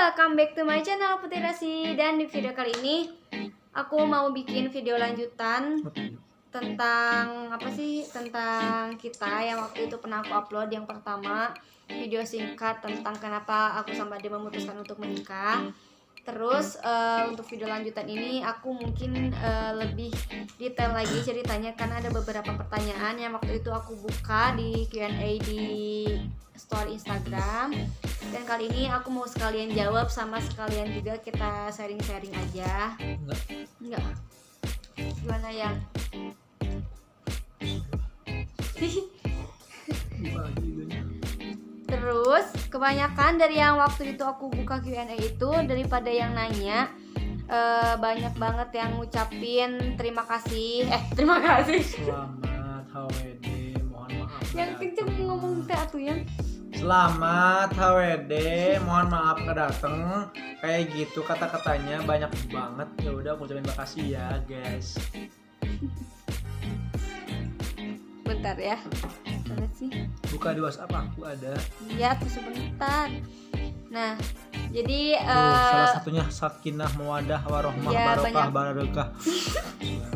welcome back to my channel Putri Rasi. Dan di video kali ini aku mau bikin video lanjutan tentang tentang kita yang waktu itu pernah aku upload. Yang pertama video singkat tentang kenapa aku sama dia memutuskan untuk menikah. Terus untuk video lanjutan ini aku mungkin lebih detail lagi ceritanya, karena ada beberapa pertanyaan yang waktu itu aku buka di Q&A di story Instagram. Dan kali ini aku mau sekalian jawab sama sekalian juga kita sharing-sharing aja. Enggak. Gimana yang? Terus kebanyakan dari yang waktu itu aku buka Q&A itu, daripada yang nanya, banyak banget yang ngucapin terima kasih. Selamat HWD, mohon maaf. Yang kenceng ngomong teh atuh yang. Selamat HWD, mohon maaf nggak dateng. Kayak gitu kata-katanya banyak banget. Ya udah aku ucapin makasih ya guys. Bentar ya. Mana sih? Buka di WhatsApp aku ada. Iya, terus sebentar. Nah, jadi Salah satunya sakinah mawadah warohmah ya, barokah barakah. Ya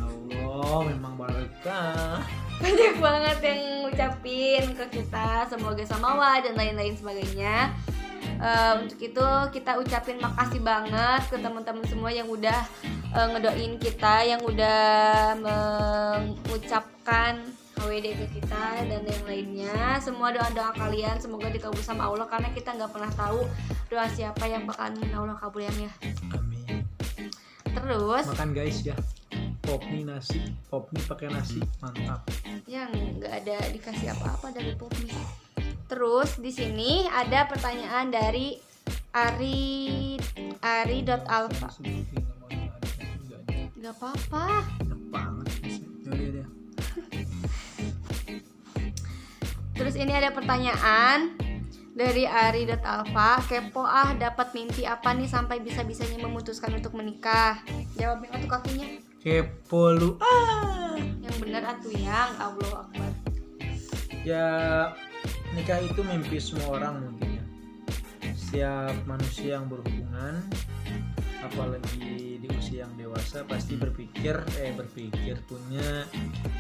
Allah, memang barakah. banyak banget yang ngucapin ke kita semoga samawa dan lain-lain sebagainya. Untuk itu kita ucapin makasih banget ke teman-teman semua yang udah ngedoain kita, yang udah mengucapkan HWD ke kita dan yang lainnya. Semua doa-doa kalian semoga dikabul sama Allah, karena kita nggak pernah tahu doa siapa yang bakalan Allah kabulin ya. Amin. Terus Makan guys ya. Pop mie pakai nasi, mantap. yang nggak ada dikasih apa-apa dari Poppy. Terus di sini ada pertanyaan dari Ari.alfa. Gak apa-apa. Banget sih. Yaudah. Terus ini ada pertanyaan dari Ari.alfa. Kepo dapat mimpi apa nih sampai bisa-bisanya memutuskan untuk menikah? Jawabin atuh kakinya. Kepo lu. Yang bener atuh yang. Allahu Akbar. Ya, nikah itu mimpi semua orang mungkin ya. Setiap manusia yang berhubungan, apalagi di usia yang dewasa, pasti berpikir punya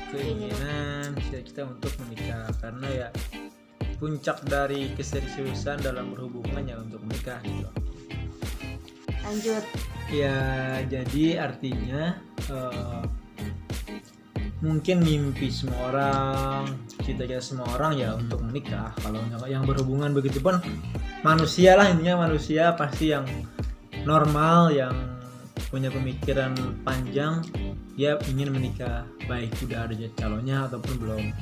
keinginan cita-cita untuk menikah, karena ya puncak dari keseriusan dalam berhubungan ya untuk menikah gitu. Lanjut. Ya, jadi artinya mungkin mimpi semua orang, cita-cita semua orang ya untuk menikah. Kalau yang berhubungan begitu pun manusia lah, intinya manusia pasti yang normal, yang punya pemikiran panjang, dia ingin menikah, baik udah ada calonnya ataupun belum.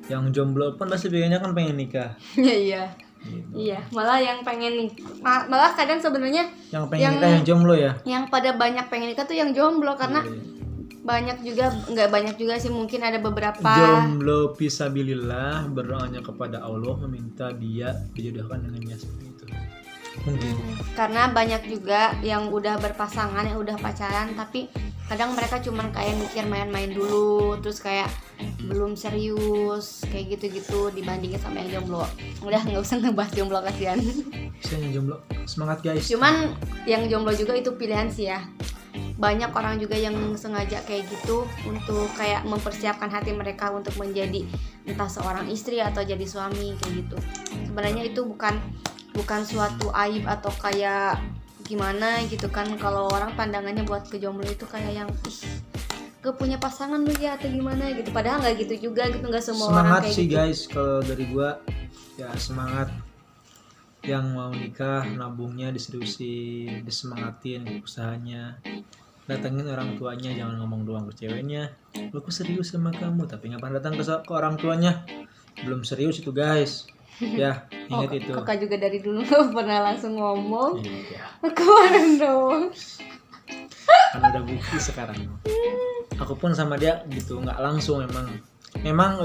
Yang jomblo pun pasti pengennya kan pengen nikah. Iya. Gitu. Iya, malah yang pengen nih, malah kadang sebenarnya Yang pengen nikah yang jomblo ya. yang pada banyak pengen nikah tuh yang jomblo, karena Iya. nggak banyak juga sih, mungkin ada beberapa. Jomblo fisabilillah, berdoanya kepada Allah meminta dia dijodohkan dengannya seperti itu. Mungkin. Karena banyak juga yang udah berpasangan, yang udah pacaran, tapi kadang mereka cuman kayak mikir main-main dulu, terus kayak belum serius, kayak gitu-gitu dibandingin sama yang jomblo. Udah nggak usah ngebahas jomblo, kasihan. Bisa yang jomblo, semangat guys. Cuman yang jomblo juga itu pilihan sih ya. Banyak orang juga yang sengaja kayak gitu untuk kayak mempersiapkan hati mereka untuk menjadi entah seorang istri atau jadi suami kayak gitu. Sebenarnya itu bukan suatu aib atau kayak gimana gitu kan. Kalau orang pandangannya buat ke jomblo itu kayak yang gak punya pasangan lu ya atau gimana gitu, padahal nggak gitu juga gitu, nggak semua semangat orang kayak sih gitu. guys, kalau dari gua ya semangat. Yang mau nikah nabungnya diseriusin, disemangatin usahanya, datengin orang tuanya, jangan ngomong doang ke ceweknya lu aku serius sama kamu tapi nggak pernah datang ke orang tuanya, belum serius itu guys ya. Ingat itu. Kakak juga dari dulu nggak pernah langsung ngomong. Iya. Kemarin dong. Kan udah bukti sekarang. Aku pun sama dia gitu, nggak langsung memang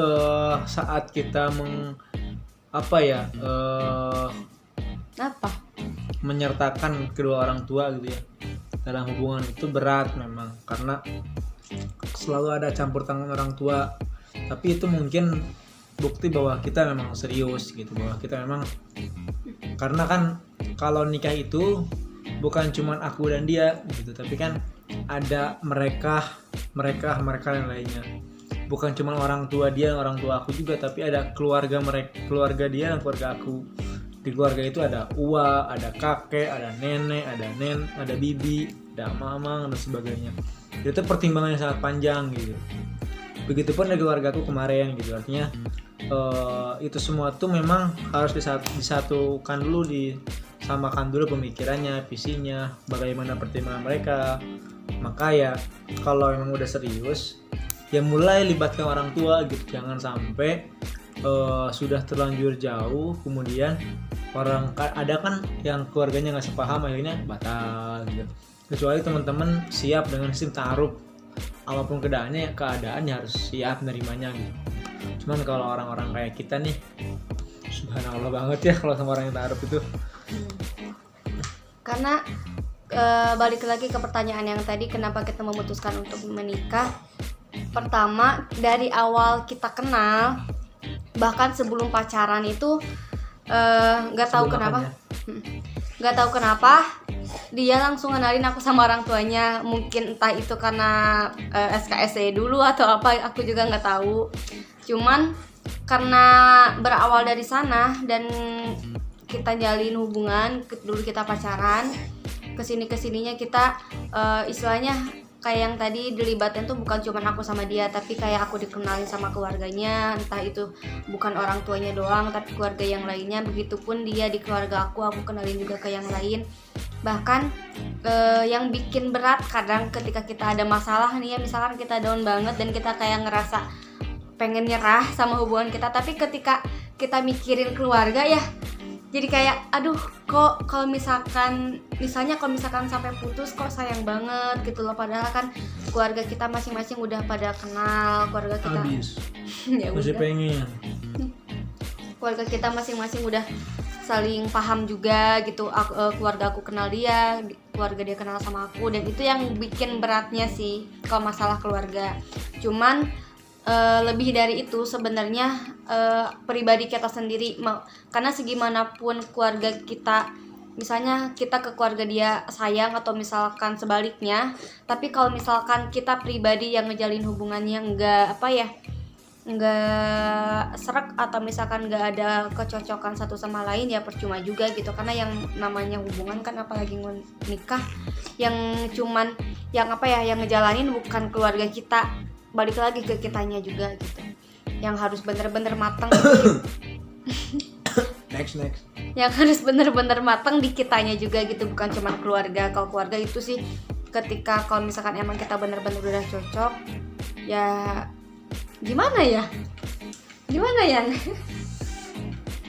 saat kita menyertakan kedua orang tua gitu ya dalam hubungan itu berat memang, karena selalu ada campur tangan orang tua. Tapi itu mungkin bukti bahwa kita memang serius gitu, bahwa kita memang, karena kan kalau nikah itu bukan cuman aku dan dia gitu, tapi kan ada mereka yang lainnya. Bukan cuma orang tua dia, orang tua aku juga, tapi ada keluarga dia dan keluarga aku. Di keluarga itu ada uwa, ada kakek, ada nenek, ada bibi, ada mamang dan sebagainya. Itu pertimbangan yang sangat panjang gitu. Begitupun dari keluarga aku kemarin gitu. Artinya itu semua tuh memang harus disatukan dulu, disamakan dulu pemikirannya, visinya, bagaimana pertimbangan mereka. Maka ya kalau memang udah serius ya mulai libatkan orang tua gitu. Jangan sampai sudah terlanjur jauh kemudian ada kan yang keluarganya nggak sepaham akhirnya batal gitu. Kecuali teman-teman siap dengan sistem ta'aruf, apapun keadaannya harus siap menerimanya gitu. Cuman kalau orang-orang kayak kita nih, subhanallah banget ya kalau sama orang yang ta'aruf itu. Karena balik lagi ke pertanyaan yang tadi, kenapa kita memutuskan untuk menikah. Pertama, dari awal kita kenal, bahkan sebelum pacaran itu nggak tahu kenapa dia langsung kenalin aku sama orang tuanya. Mungkin entah itu karena SKSD dulu atau apa, aku juga nggak tahu. Cuman karena berawal dari sana dan kita jalin hubungan, dulu kita pacaran, kesininya kita istilahnya kayak yang tadi dilibatkan tuh bukan cuma aku sama dia, tapi kayak aku dikenalin sama keluarganya, entah itu bukan orang tuanya doang tapi keluarga yang lainnya. Begitupun dia di keluarga aku kenalin juga ke yang lain. Bahkan yang bikin berat kadang ketika kita ada masalah nih ya, misalkan kita down banget dan kita kayak ngerasa pengen nyerah sama hubungan kita, tapi ketika kita mikirin keluarga ya jadi kayak aduh, kok kalau misalkan sampai putus kok sayang banget gitu loh. Padahal kan keluarga kita masing-masing udah pada kenal, keluarga kita habis ya masih udah. pengen Keluarga kita masing-masing udah saling paham juga gitu. Keluarga aku kenal dia, keluarga dia kenal sama aku, dan itu yang bikin beratnya sih kalau masalah keluarga. Cuman lebih dari itu sebenarnya pribadi kita sendiri karena segimanapun keluarga kita, misalnya kita ke keluarga dia sayang atau misalkan sebaliknya, tapi kalau misalkan kita pribadi yang ngejalin hubungannya nggak serak atau misalkan nggak ada kecocokan satu sama lain, ya percuma juga gitu. Karena yang namanya hubungan kan, apalagi nikah, yang ngejalanin bukan keluarga kita, balik lagi ke kitanya juga gitu, yang harus bener-bener matang next yang harus bener-bener matang di kitanya juga gitu, bukan cuma keluarga. Kalau keluarga itu sih ketika kalau misalkan emang kita bener-bener udah cocok, ya gimana ya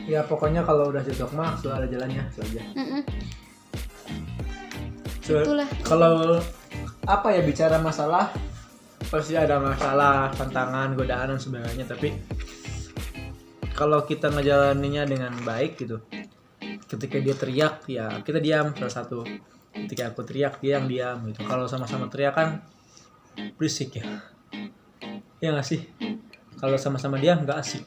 ya pokoknya kalau udah cocok mah sudah ada jalannya saja. Itulah. Kalau apa ya, bicara masalah pasti ada masalah, tantangan, godaan dan sebagainya, tapi kalau kita ngejalaninnya dengan baik gitu, ketika dia teriak ya kita diam salah satu, ketika aku teriak dia yang diam gitu. Kalau sama-sama teriak kan berisik ya nggak sih? Kalau sama-sama diam nggak asik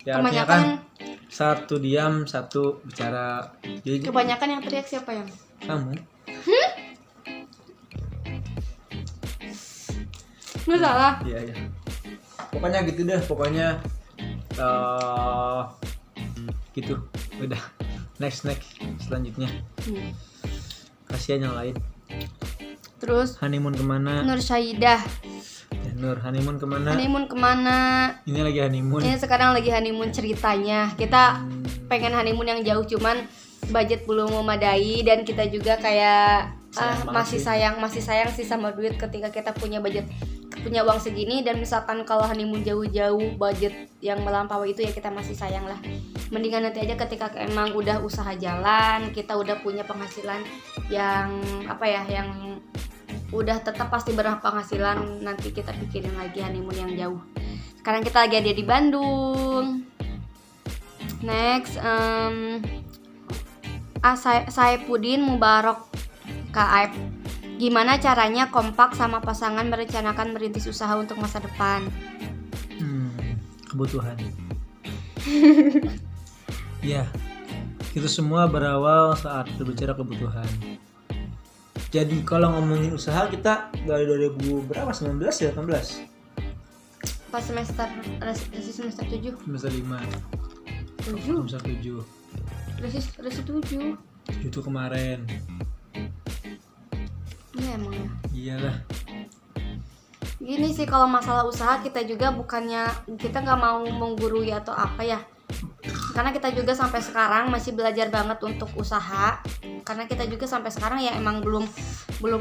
ya, artinya kan satu diam satu bicara. Jadi kebanyakan yang teriak siapa yang? Kamu. Nggak salah. Iya. Pokoknya gitu deh, gitu. Udah. Next selanjutnya. Kasihan yang lain. Terus honeymoon kemana? Nur Syaidah. Ya, Nur, honeymoon kemana? Ini lagi honeymoon. Ini sekarang lagi honeymoon ceritanya. Kita pengen honeymoon yang jauh, cuman budget belum memadai, dan kita juga kayak masih sayang sih sama duit ketika kita punya uang segini. Dan misalkan kalau honeymoon jauh-jauh budget yang melampaui itu ya kita masih sayang lah. Mendingan nanti aja ketika emang udah usaha jalan, kita udah punya penghasilan yang yang udah tetap pasti berpenghasilan, nanti kita pikirin lagi honeymoon yang jauh. Sekarang kita lagi ada di Bandung. Next, Saipudin Mubarok Kaib. Gimana caranya kompak sama pasangan merencanakan merintis usaha untuk masa depan? Kebutuhan. Ya, itu semua berawal saat berbicara kebutuhan. Jadi kalau ngomongin usaha kita dari 2000 berapa? 19 ya, 18? Pas semester 7. Semester 5. 7. Semester 7. Resi 7. Itu kemarin. Iya emang ya. Iyalah. Gini sih kalau masalah usaha kita juga bukannya kita nggak mau menggurui atau apa ya. Karena kita juga sampai sekarang masih belajar banget untuk usaha. Karena kita juga sampai sekarang ya emang belum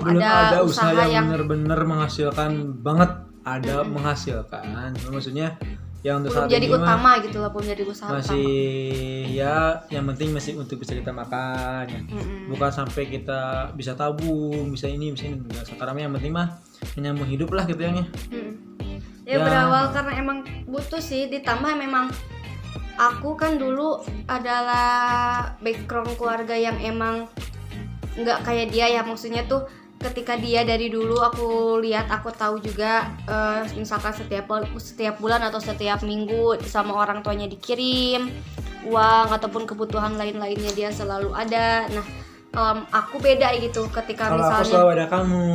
ada usaha usaha yang yang benar-benar menghasilkan banget. Ada menghasilkan. Maksudnya yang untuk belum saat jadi ini mah utama gitu lah, belum jadi usaha masih utama. ya yang penting masih untuk bisa kita makan ya. Bukan sampai kita bisa tabung, bisa ini enggak. Sekarang yang penting mah menyambung hidup lah gitu ya. Ya berawal karena emang butuh sih, ditambah memang aku kan dulu adalah background keluarga yang emang nggak kayak dia ya, maksudnya tuh ketika dia dari dulu aku lihat, aku tahu juga misalkan setiap bulan atau setiap minggu sama orang tuanya dikirim uang ataupun kebutuhan lain-lainnya dia selalu ada. Nah aku beda gitu ketika Kalau misalnya aku selalu ada kamu.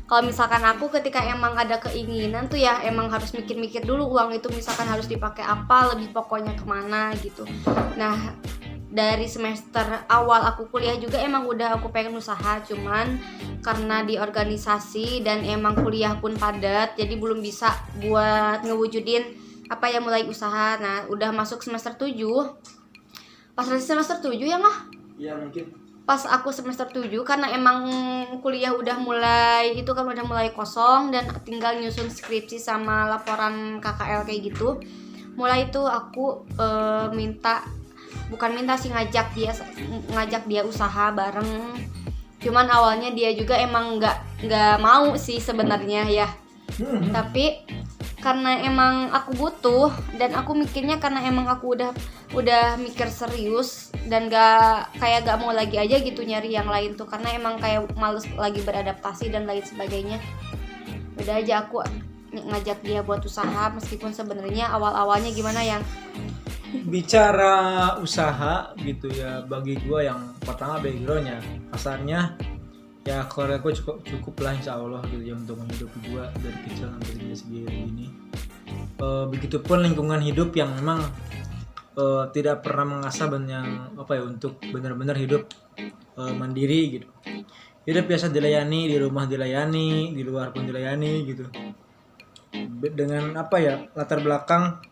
kalau misalkan aku ketika emang ada keinginan tuh ya emang harus mikir-mikir dulu uang itu misalkan harus dipakai apa, lebih pokoknya kemana gitu. Nah dari semester awal aku kuliah juga emang udah aku pengen usaha, cuman karena di organisasi dan emang kuliah pun padat jadi belum bisa buat ngewujudin apa ya mulai usaha. Nah udah masuk semester 7, pas semester 7 ya mah? Iya mungkin. Pas aku semester 7 karena emang kuliah udah mulai itu kan udah mulai kosong dan tinggal nyusun skripsi sama laporan KKL kayak gitu. Mulai itu aku bukan minta sih ngajak dia usaha bareng. Cuman awalnya dia juga emang nggak mau sih sebenarnya ya. Tapi karena emang aku butuh dan aku mikirnya karena emang aku udah mikir serius dan gak mau lagi aja gitu nyari yang lain tuh, karena emang kayak males lagi beradaptasi dan lain sebagainya. Udah aja aku ngajak dia buat usaha meskipun sebenarnya awal-awalnya gimana yang bicara usaha gitu ya, bagi gua yang pertama backgroundnya kasarnya ya keluarga gue cukup lah insya Allah gitu ya untuk menghidupi gua dari kecil sampai gede segini ini. Begitupun lingkungan hidup yang memang tidak pernah mengasah yang apa ya untuk benar-benar hidup mandiri gitu. Hidup biasa dilayani, di rumah dilayani, di luar pun dilayani gitu. Dengan apa ya latar belakang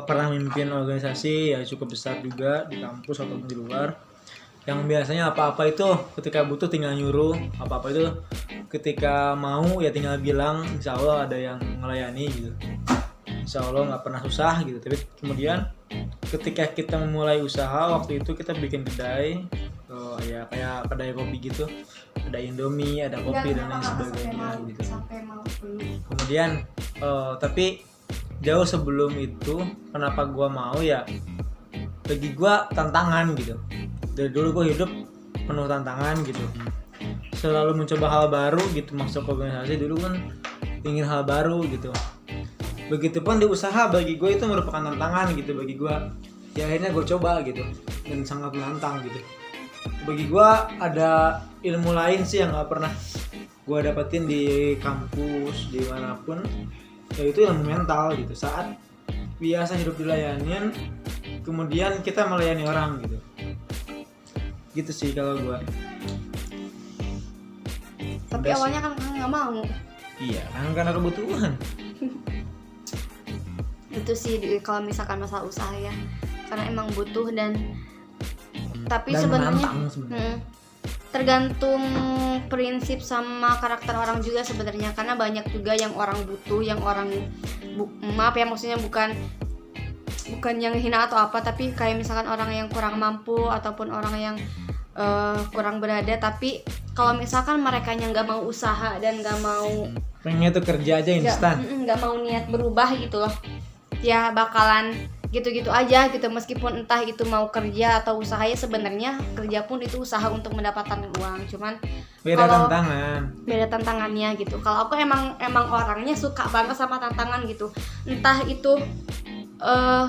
pernah memimpin organisasi ya cukup besar juga di kampus ataupun di luar, yang biasanya apa-apa itu ketika butuh tinggal nyuruh, apa-apa itu ketika mau ya tinggal bilang, insya Allah ada yang melayani gitu, insya Allah nggak pernah susah gitu. Tapi kemudian ketika kita memulai usaha waktu itu kita bikin kedai ya kayak kedai kopi gitu, ada Indomie, ada kopi dan lain sebagainya gitu. Kemudian tapi jauh sebelum itu kenapa gua mau ya bagi gua tantangan gitu. Dari dulu gua hidup penuh tantangan gitu, selalu mencoba hal baru gitu. Masuk organisasi dulu kan ingin hal baru gitu, begitupun di usaha bagi gue itu merupakan tantangan gitu bagi gue ya. Akhirnya gue coba gitu dan sangat menantang gitu. Bagi gue ada ilmu lain sih yang gak pernah gue dapetin di kampus dimanapun, yaitu ilmu mental gitu. Saat biasa hidup dilayanin kemudian kita melayani orang gitu sih kalau gue. Tapi awalnya kan nggak mau. Iya kan karena kebutuhan. Itu sih kalau misalkan masalah usaha ya, karena emang butuh dan tapi sebenarnya tergantung prinsip sama karakter orang juga sebenarnya, karena banyak juga yang orang butuh, yang orang maaf ya maksudnya bukan yang hina atau apa, tapi kayak misalkan orang yang kurang mampu ataupun orang yang kurang berada, tapi kalau misalkan mereka yang nggak mau usaha dan nggak mau pengennya tuh kerja aja instan, nggak mau niat berubah gitu loh, ya bakalan gitu-gitu aja gitu. Meskipun entah itu mau kerja atau usaha, ya sebenarnya kerja pun itu usaha untuk mendapatkan uang, cuman beda tantangannya gitu. Kalau aku emang orangnya suka banget sama tantangan gitu, entah itu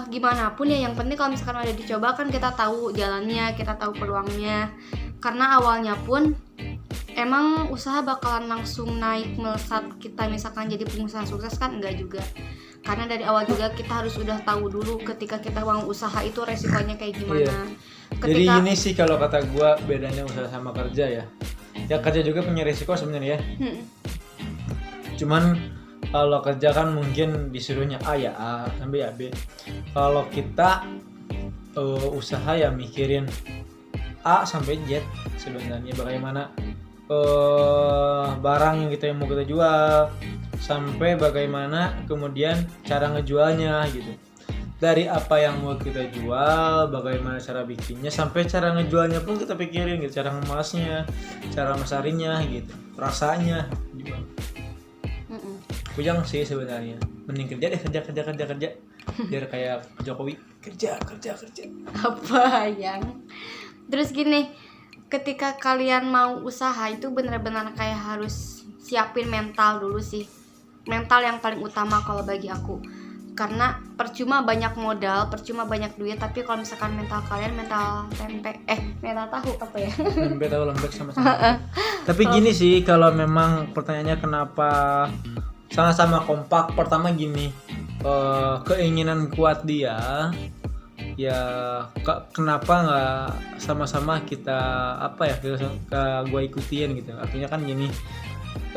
gimana pun ya, yang penting kalau misalkan udah dicoba kan kita tahu jalannya, kita tahu peluangnya. Karena awalnya pun emang usaha bakalan langsung naik melesat kita misalkan jadi pengusaha sukses kan? Enggak juga, karena dari awal juga kita harus udah tahu dulu ketika kita mau usaha itu resikonya kayak gimana. Iya. Jadi ini sih kalau kata gua bedanya usaha sama kerja ya. Ya kerja juga punya resiko sebenarnya ya. Cuman kalau kerja kan mungkin disuruhnya A ya A, sampai ya B. Kalau kita usaha ya mikirin A sampai Z sebenarnya, bagaimana barang yang kita mau kita jual, sampai bagaimana kemudian cara ngejualnya gitu. Dari apa yang mau kita jual, bagaimana cara bikinnya, sampai cara ngejualnya pun kita pikirin gitu, cara ngemasnya, cara masarinnya gitu, rasanya gimana. Kujang sih sebenarnya, mending kerja deh, kerja biar kayak Jokowi, kerja. Apa yang terus gini, ketika kalian mau usaha itu benar-benar kayak harus siapin mental dulu sih, mental yang paling utama kalau bagi aku. Karena percuma banyak modal, percuma banyak duit, tapi kalau misalkan mental kalian mental tahu apa ya? Tempe tahu lembek sama-sama. Tapi gini sih, kalau memang pertanyaannya kenapa sama-sama kompak, pertama gini, keinginan kuat dia, ya kenapa nggak sama-sama kita gue ikutin gitu. Artinya kan gini,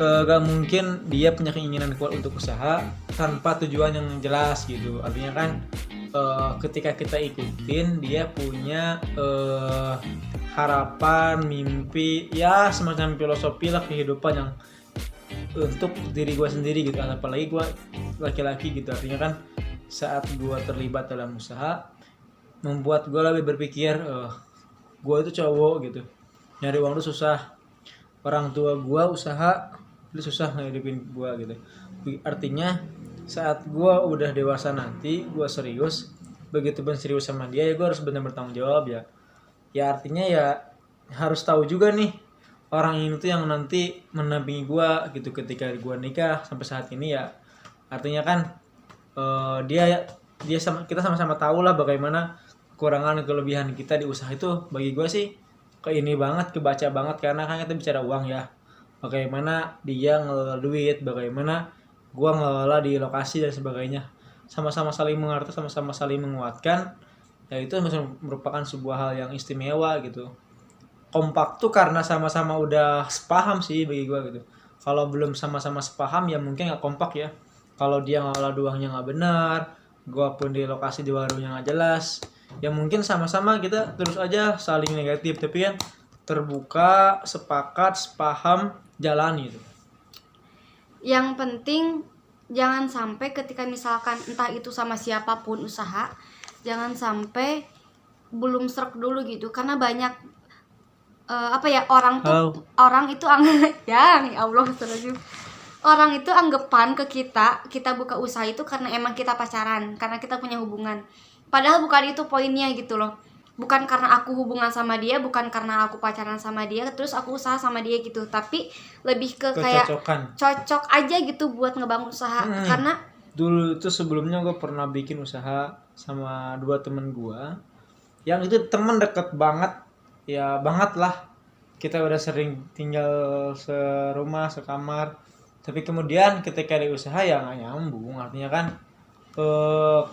gak mungkin dia punya keinginan kuat untuk usaha tanpa tujuan yang jelas gitu. Artinya kan ketika kita ikutin, dia punya harapan, mimpi, ya semacam filosofi lah kehidupan yang untuk diri gue sendiri gitu. Apalagi gue laki-laki gitu, artinya kan saat gue terlibat dalam usaha membuat gue lebih berpikir, gue itu cowok gitu, nyari uang itu susah, orang tua gue usaha itu susah ngehidupin gue gitu. Artinya saat gue udah dewasa nanti, gue serius, begitu pun serius sama dia, ya gue harus benar bertanggung jawab ya. Ya artinya ya harus tahu juga nih orang ini tuh yang nanti mendampingi gue gitu ketika gue nikah sampai saat ini ya. Artinya kan kita sama-sama tahu lah bagaimana kekurangan kelebihan kita di usaha itu. Bagi gue sih kebaca banget, karena kan kita bicara uang ya, bagaimana dia ngelola duit, bagaimana gue ngelola di lokasi dan sebagainya, sama-sama saling mengerti, sama-sama saling menguatkan, ya itu merupakan sebuah hal yang istimewa gitu. Kompak tuh karena sama-sama udah sepaham sih bagi gue gitu. Kalau belum sama-sama sepaham ya mungkin nggak kompak ya. Kalau dia ngelola uangnya nggak benar, gue pun di lokasi di warungnya nggak jelas, ya mungkin sama-sama kita terus aja saling negatif, tapi kan terbuka, sepakat, sepaham, jalan gitu. Yang penting jangan sampai ketika misalkan entah itu sama siapapun usaha, jangan sampai belum serak dulu gitu, karena banyak orang itu orang itu anggapan ke kita buka usaha itu karena emang kita pacaran, karena kita punya hubungan. Padahal bukan itu poinnya gitu loh. Bukan karena aku hubungan sama dia, bukan karena aku pacaran sama dia terus aku usaha sama dia gitu, tapi lebih ke kayak cocok aja gitu buat ngebangun usaha. Karena dulu itu sebelumnya gue pernah bikin usaha sama 2 temen gue, yang itu temen deket banget, ya banget lah, kita udah sering tinggal serumah, sekamar. Tapi kemudian ketika di usaha ya nggak nyambung. Artinya kan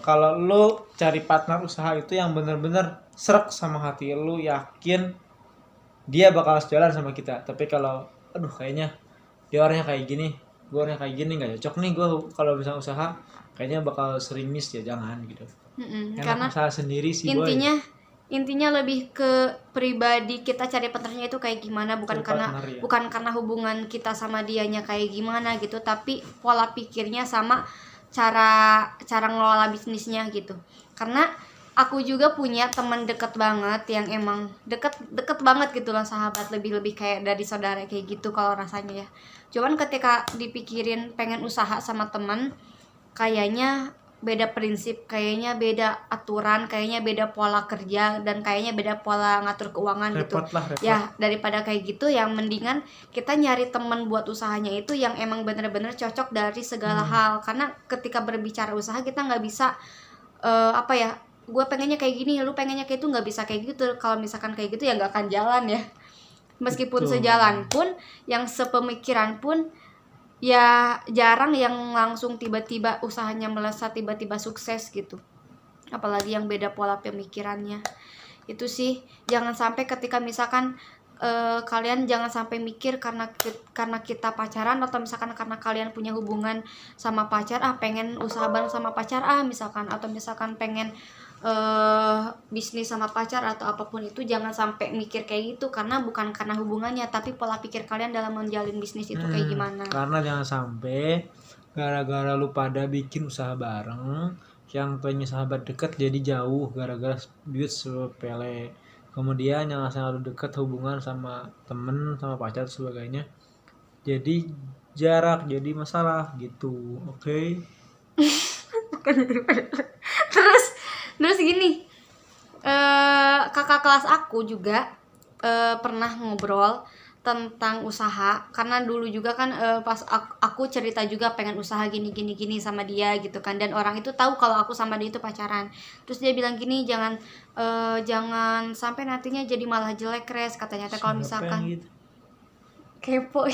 kalau lo cari partner usaha itu yang bener-bener serak sama hati lo, yakin dia bakal sejalan sama kita. Tapi kalau kayaknya dia orangnya kayak gini, gue orangnya kayak gini, nggak cocok nih gue kalau bisa usaha, kayaknya bakal sering miss, ya jangan gitu. Karena usaha sendiri sih intinya lebih ke pribadi kita cari partnernya itu kayak gimana, bukan karena hubungan kita sama dianya kayak gimana gitu, tapi pola pikirnya sama cara ngelola bisnisnya gitu. Karena aku juga punya teman deket banget yang emang deket banget gitu lah, sahabat, lebih kayak dari saudara kayak gitu kalau rasanya ya. Cuman ketika dipikirin pengen usaha sama teman, kayaknya beda prinsip, kayaknya beda aturan, kayaknya beda pola kerja, dan kayaknya beda pola ngatur keuangan gitu. Ya daripada kayak gitu, yang mendingan kita nyari temen buat usahanya itu yang emang bener-bener cocok dari segala hal. Karena ketika berbicara usaha kita nggak bisa gue pengennya kayak gini, lu pengennya kayak itu, nggak bisa kayak gitu. Kalau misalkan kayak gitu ya nggak akan jalan ya. Meskipun Betul. sejalan pun, yang sepemikiran pun, ya jarang yang langsung tiba-tiba usahanya melesat, tiba-tiba sukses gitu. Apalagi yang beda pola pemikirannya. Itu sih, jangan sampai ketika misalkan kalian jangan sampai mikir karena kita pacaran, atau misalkan karena kalian punya hubungan sama pacar, pengen usaha bareng sama pacar misalkan, atau misalkan pengen bisnis sama pacar atau apapun itu, jangan sampai mikir kayak gitu, karena bukan karena hubungannya, tapi pola pikir kalian dalam menjalin bisnis itu kayak gimana. Karena jangan sampai gara-gara lu pada bikin usaha bareng, yang tadinya sahabat dekat jadi jauh gara-gara duit sepele. Kemudian yang selalu dekat hubungan sama temen, sama pacar sebagainya, jadi jarak, jadi masalah gitu. Oke. terus gini, kakak kelas aku juga pernah ngobrol tentang usaha, karena dulu juga kan pas aku cerita juga pengen usaha gini sama dia gitu kan, dan orang itu tahu kalau aku sama dia itu pacaran. Terus dia bilang gini, jangan sampai nantinya jadi malah jelek, Res, katanya teh kalau misalkan Gitu? kepo.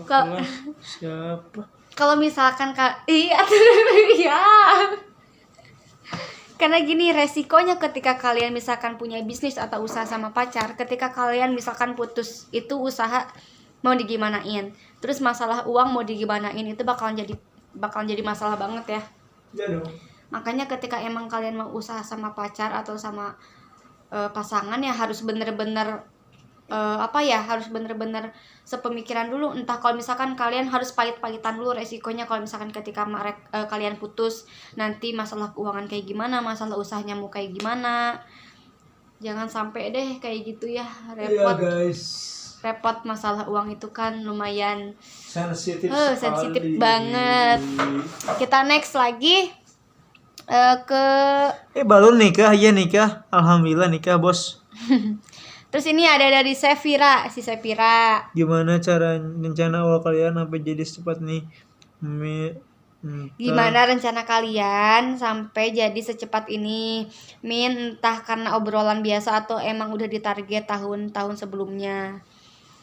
Kalau siapa? Kalau misalkan iya ya, karena gini, resikonya ketika kalian misalkan punya bisnis atau usaha sama pacar, ketika kalian misalkan putus, itu usaha mau digimanain, terus masalah uang mau digimanain, itu bakalan jadi masalah banget ya. Ya dong. Makanya ketika emang kalian mau usaha sama pacar atau sama pasangan, ya harus bener-bener harus bener-bener sepemikiran dulu. Entah kalau misalkan kalian harus pahit-pahitan dulu resikonya, kalau misalkan ketika kalian putus, nanti masalah keuangan kayak gimana, masalah usahanya mau kayak gimana. Jangan sampai deh kayak gitu ya, repot. Iya guys, repot masalah uang itu kan lumayan sensitif sensitif banget. Kita next lagi ke balon nikah. Iya nikah, alhamdulillah nikah bos. terus ini ada dari Sefira. Gimana cara rencana awal kalian sampai jadi secepat nih? Gimana rencana kalian sampai jadi secepat ini, Min? Entah karena obrolan biasa atau emang udah ditarget tahun-tahun sebelumnya.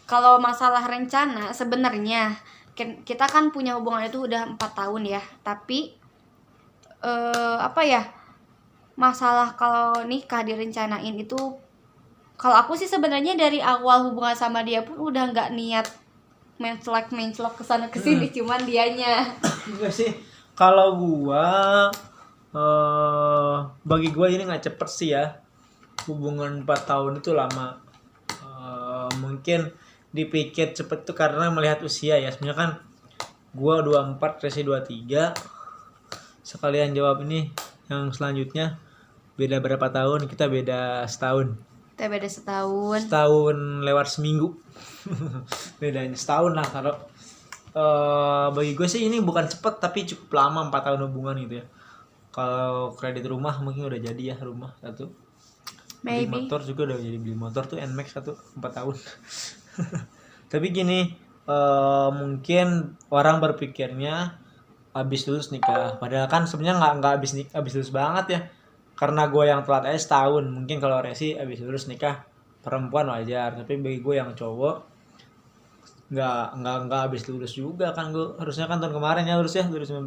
Kalau masalah rencana, sebenarnya kita kan punya hubungan itu udah 4 tahun ya. Tapi masalah kalau nikah direncanain itu, kalau aku sih sebenarnya dari awal hubungan sama dia pun udah nggak niat mencelok kesana kesini, cuman dianya. Enggak sih, kalau gua bagi gua ini nggak cepet sih ya. Hubungan 4 tahun itu lama. Mungkin dipikir cepet tuh karena melihat usia ya. Sebenarnya kan gua 24, Resi 23. Sekalian jawab ini yang selanjutnya, beda berapa tahun? Kita beda setahun. Kita beda setahun. Setahun lewat seminggu. Bedanya setahun lah. Kalau bagi gue sih ini bukan cepet, tapi cukup lama, 4 tahun hubungan gitu ya. Kalau kredit rumah mungkin udah jadi ya, rumah satu. Beli motor juga udah jadi, beli motor tuh NMAX 4 tahun. Tapi gini, mungkin orang berpikirnya habis lulus nikah, padahal kan sebenarnya nggak habis lulus banget ya, karena gue yang telat aja setahun. Mungkin kalau Resi habis lulus nikah perempuan wajar, tapi bagi gue yang cowok nggak habis lulus juga kan. Gue harusnya kan tahun kemarin ya lulus ya, 2019.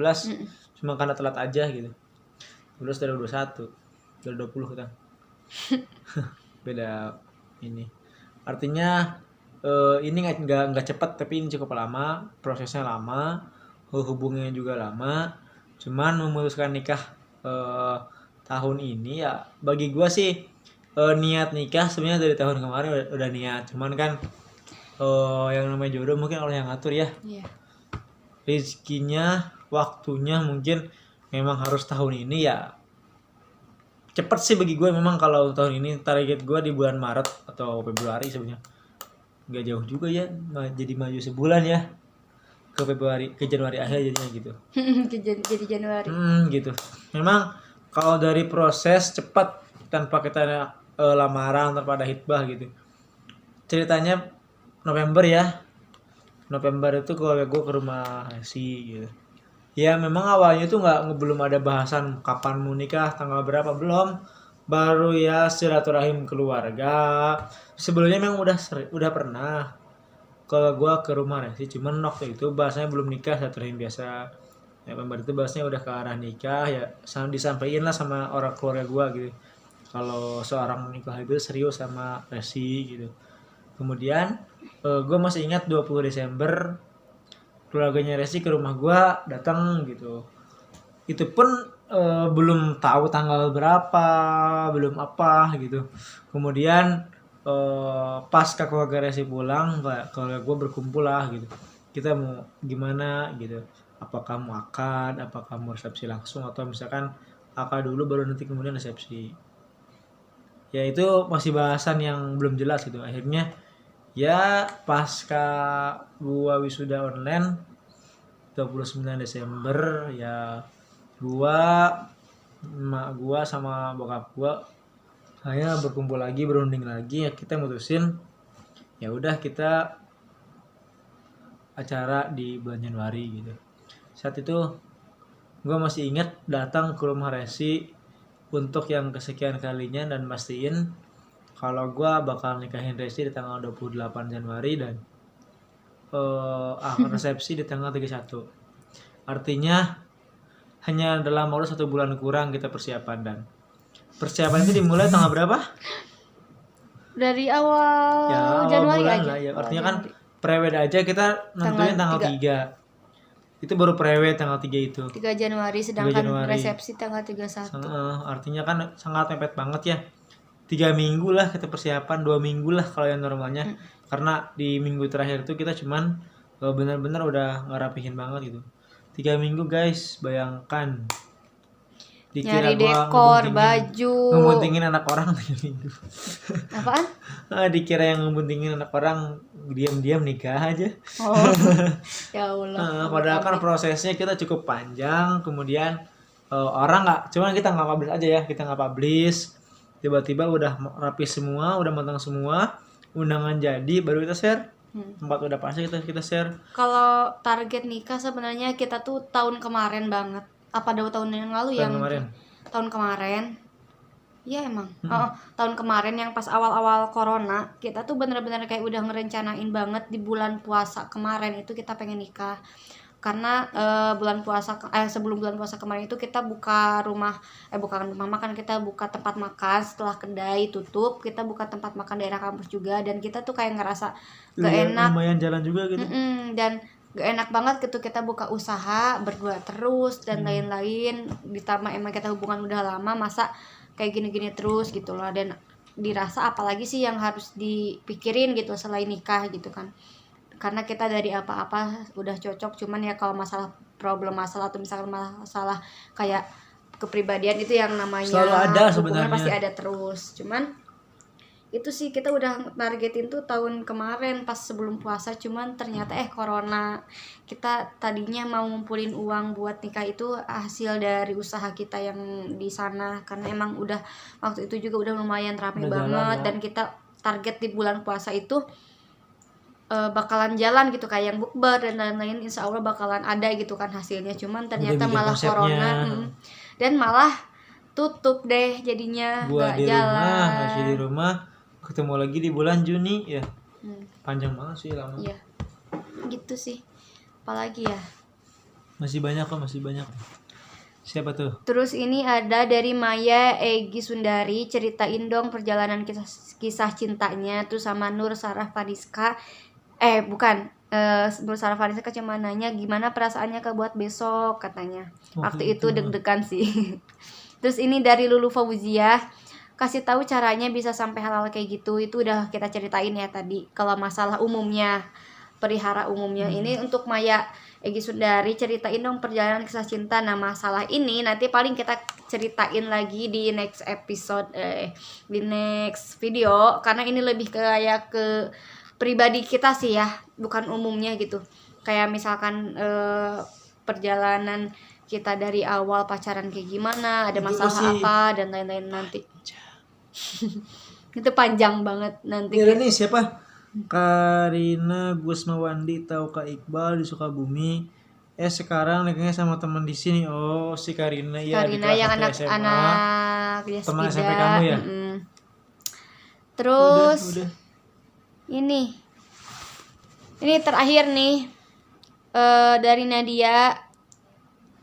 Cuma karena telat aja gitu, lulus dari 21, dari 20 kita. Beda ini, artinya ini nggak cepat, tapi ini cukup lama, prosesnya lama, hubungannya juga lama. Cuman memutuskan nikah tahun ini ya, bagi gua sih niat nikah sebenarnya dari tahun kemarin udah niat. Cuman kan yang namanya jodoh mungkin Allah yang ngatur ya. Rezekinya, waktunya mungkin memang harus tahun ini ya. Cepet sih bagi gue memang. Kalau tahun ini target gue di bulan Maret atau Februari sebenarnya. Nggak jauh juga ya, jadi maju sebulan ya, ke Januari akhir jadinya gitu. Jadi Januari. Gitu. Memang kalau dari proses cepat tanpa kita lamaran, tanpa ada hitbah gitu. Ceritanya November ya. November itu keluarga gue ke rumah Resi gitu. Ya memang awalnya tuh belum ada bahasan kapan mau nikah, tanggal berapa, belum. baru ya silaturahim keluarga. Sebelumnya memang udah pernah kalau gua ke rumah Resi, cuman waktu itu bahasanya belum nikah, silaturahim biasa. Ya kemarin itu bahasanya udah ke arah nikah ya, disampaikan lah sama orang keluarga gua gitu. Kalau seorang nikah itu serius sama Resi gitu. Kemudian gue masih ingat 20 Desember keluarganya Resi ke rumah gue datang gitu. Itu pun belum tahu tanggal berapa, belum apa gitu. Kemudian pas keluarga Resi pulang, keluarga gue berkumpul lah gitu. Kita mau gimana gitu. Apakah mau akad, apakah mau resepsi langsung, atau misalkan akad dulu baru nanti kemudian resepsi. Ya itu masih bahasan yang belum jelas gitu. Akhirnya ya pasca gua wisuda online 29 Desember ya gua, emak gua sama bokap gua hanya berkumpul lagi, berunding lagi, ya kita mutusin ya udah kita acara di bulan Januari gitu. Saat itu gua masih ingat datang ke rumah Resi untuk yang kesekian kalinya dan mastiin kalau gue bakal nikahin Resi di tanggal 28 Januari dan akan resepsi di tanggal 31. Artinya hanya dalam waktu 1 bulan kurang kita persiapan, dan persiapan itu dimulai tanggal berapa? Dari awal Ya awal Januari bulan aja. lah ya. Artinya kan prewed aja kita nentuin tanggal 3. Itu baru prewed tanggal 3 itu. 3 Januari sedangkan 3 Januari. resepsi tanggal 31. Artinya kan sangat mepet banget ya. 3 minggu lah kita persiapan, 2 minggu lah kalau yang normalnya. Karena di minggu terakhir itu kita cuman benar-benar udah ngerapihin banget gitu. 3 minggu guys, bayangkan. Nyari dekor, baju. Ngebuntingin anak orang 3 minggu. Apaan? Dikira yang ngebuntingin anak orang diam-diam nikah aja. Oh. Ya Allah. Padahal kan prosesnya kita cukup panjang. Kemudian orang nggak, cuman kita nggak publish aja ya, kita nggak publish. Tiba-tiba udah rapi semua, udah matang semua, undangan jadi, baru kita share. Tempat udah pasti kita share. Kalau target nikah sebenarnya kita tuh tahun kemarin banget. Apa 2 tahun yang lalu yang kemarin. Tahun kemarin. Iya emang. Tahun kemarin yang pas awal-awal corona, kita tuh bener-bener kayak udah ngerencanain banget di bulan puasa kemarin itu kita pengen nikah. Karena sebelum bulan puasa kemarin itu kita bukan rumah makan, kita buka tempat makan setelah kedai tutup, kita buka tempat makan daerah kampus juga, dan kita tuh kayak ngerasa gak enak, lumayan jalan juga gitu. Dan gak enak banget gitu kita buka usaha berdua terus dan lain-lain, ditambah emang kita hubungan udah lama, masa kayak gini-gini terus gitu loh, dan dirasa apalagi sih yang harus dipikirin gitu selain nikah gitu kan. Karena kita dari apa-apa udah cocok, cuman ya kalau masalah atau misalkan masalah kayak kepribadian itu yang namanya selalu ada sebenarnya, pasti ada terus. Cuman itu sih kita udah targetin tuh tahun kemarin pas sebelum puasa, cuman ternyata corona. Kita tadinya mau ngumpulin uang buat nikah itu hasil dari usaha kita yang di sana, karena emang udah waktu itu juga udah lumayan rame banget, dan kita target di bulan puasa itu bakalan jalan gitu, kayak yang bukber dan lain-lain, insya Allah bakalan ada gitu kan hasilnya. Cuman ternyata malah konsepnya corona dan malah tutup deh jadinya, gak jalan. Masih di rumah, ketemu lagi di bulan Juni ya. Panjang banget sih, lama. Iya gitu sih, apalagi ya masih banyak. Siapa tuh? Terus ini ada dari Maya Egi Sundari, ceritain dong perjalanan kisah cintanya tuh sama Nur Sarah Fariska. Nur Sarah Fariska cuma nanya gimana perasaannya buat besok katanya. Waktu itu deg-degan sih. Terus ini dari Lulu Fauzia, kasih tahu caranya bisa sampai halal kayak gitu. Itu udah kita ceritain ya tadi. Kalau masalah umumnya, perihara umumnya. Ini untuk Maya Egi Sundari, ceritain dong perjalanan kisah cinta. Nah masalah ini nanti paling kita ceritain lagi di next episode, di next video, karena ini lebih kayak ke pribadi kita sih ya, bukan umumnya gitu. Kayak misalkan perjalanan kita dari awal pacaran kayak gimana, ada masalah apa dan lain-lain nanti. Itu panjang banget nanti. Ya nih siapa? Karina Gusmawandi tahu Kak Iqbal di Sukabumi. Sekarang nikahnya sama teman di sini. Oh, si Karina ya. Karina yang anak Jaspi Teman SMP kamu ya? Terus Udah. ini terakhir nih dari Nadia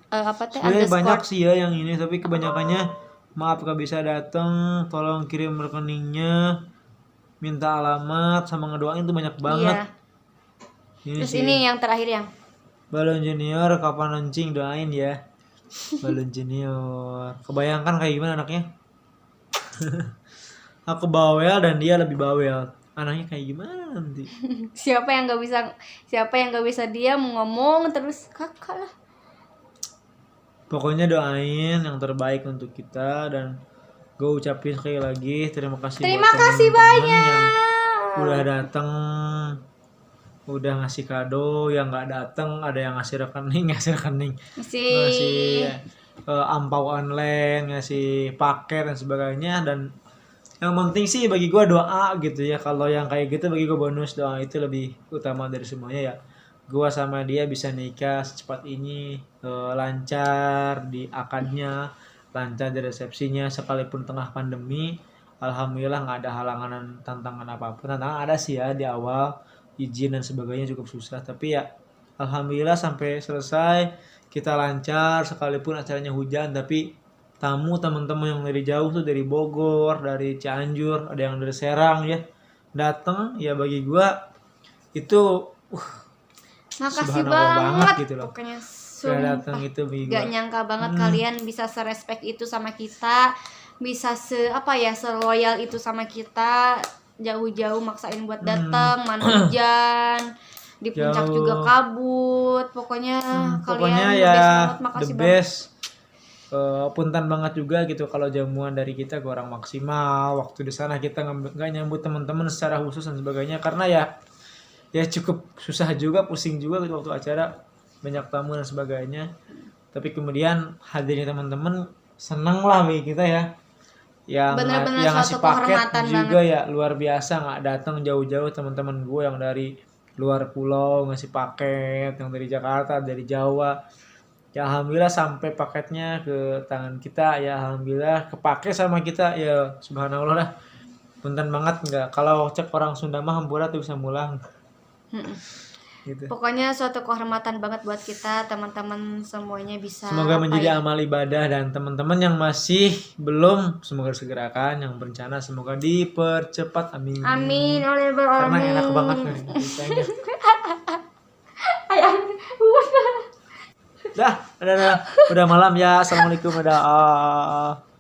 apa teh Sebenarnya banyak underscore. sih ya yang ini, tapi kebanyakannya maaf gak bisa datang, tolong kirim rekeningnya, minta alamat sama ngedoain tuh banyak banget. Iya. Ini Terus sih. ini yang terakhir yang Balon Junior kapan launching, doain ya. Balon Junior. Kebayangkan kayak gimana anaknya? Aku bawel dan dia lebih bawel. Anaknya kayak gimana nanti? siapa yang gak bisa dia mau ngomong terus kakak lah. Pokoknya doain yang terbaik untuk kita, dan gue ucapin sekali lagi terima kasih Terima buat kasih teman-teman banyak. yang udah datang, udah ngasih kado, yang nggak datang ada yang ngasih rekening, ngasih Masih ampau online, ngasih paket dan sebagainya. Dan yang penting sih bagi gue doa gitu ya. Kalau yang kayak gitu bagi gue bonus, doa itu lebih utama dari semuanya ya. Gue sama dia bisa nikah secepat ini, lancar di akadnya, lancar di resepsinya, sekalipun tengah pandemi. Alhamdulillah nggak ada halangan, tantangan apapun. Tantangan ada sih ya di awal, izin dan sebagainya cukup susah, tapi ya alhamdulillah sampai selesai kita lancar, sekalipun acaranya hujan. Tapi tamu teman-teman yang dari jauh tuh, dari Bogor, dari Cianjur, ada yang dari Serang ya, datang ya. Bagi gua itu makasih subhanallah banget gitu loh. pokoknya Kayak datang sumpah. itu bagi Gak gua. nyangka banget kalian bisa serespek itu sama kita, bisa seloyal itu sama kita, jauh-jauh maksain buat datang, mana hujan, di puncak Jauh. juga kabut. Pokoknya Pokoknya kalian ya the best banget, the makasih banget. best. Punten banget juga gitu kalau jamuan dari kita kurang maksimal. Waktu di sana kita nggak nyambut teman-teman secara khusus dan sebagainya, karena ya cukup susah juga, pusing juga gitu waktu acara, banyak tamu dan sebagainya. Tapi kemudian hadirnya teman-teman seneng lah bagi kita ya. Bener-bener Yang ngasih suatu paket kehormatan juga ya luar biasa, nggak datang jauh-jauh teman-teman gue yang dari luar pulau ngasih paket, yang dari Jakarta, dari Jawa. Ya alhamdulillah sampai paketnya ke tangan kita ya, alhamdulillah kepake sama kita ya, subhanallah lah. Punten banget, nggak, kalau cek orang Sunda mah hampura tuh bisa mulang gitu. Pokoknya suatu kehormatan banget buat kita, teman-teman semuanya bisa. Semoga menjadi ya? amal ibadah, dan teman-teman yang masih belum semoga segerakan, yang berencana semoga dipercepat, amin. Amin oleh Karena amin. enak banget nih. Dah, udah malam ya. Assalamualaikum, dadah.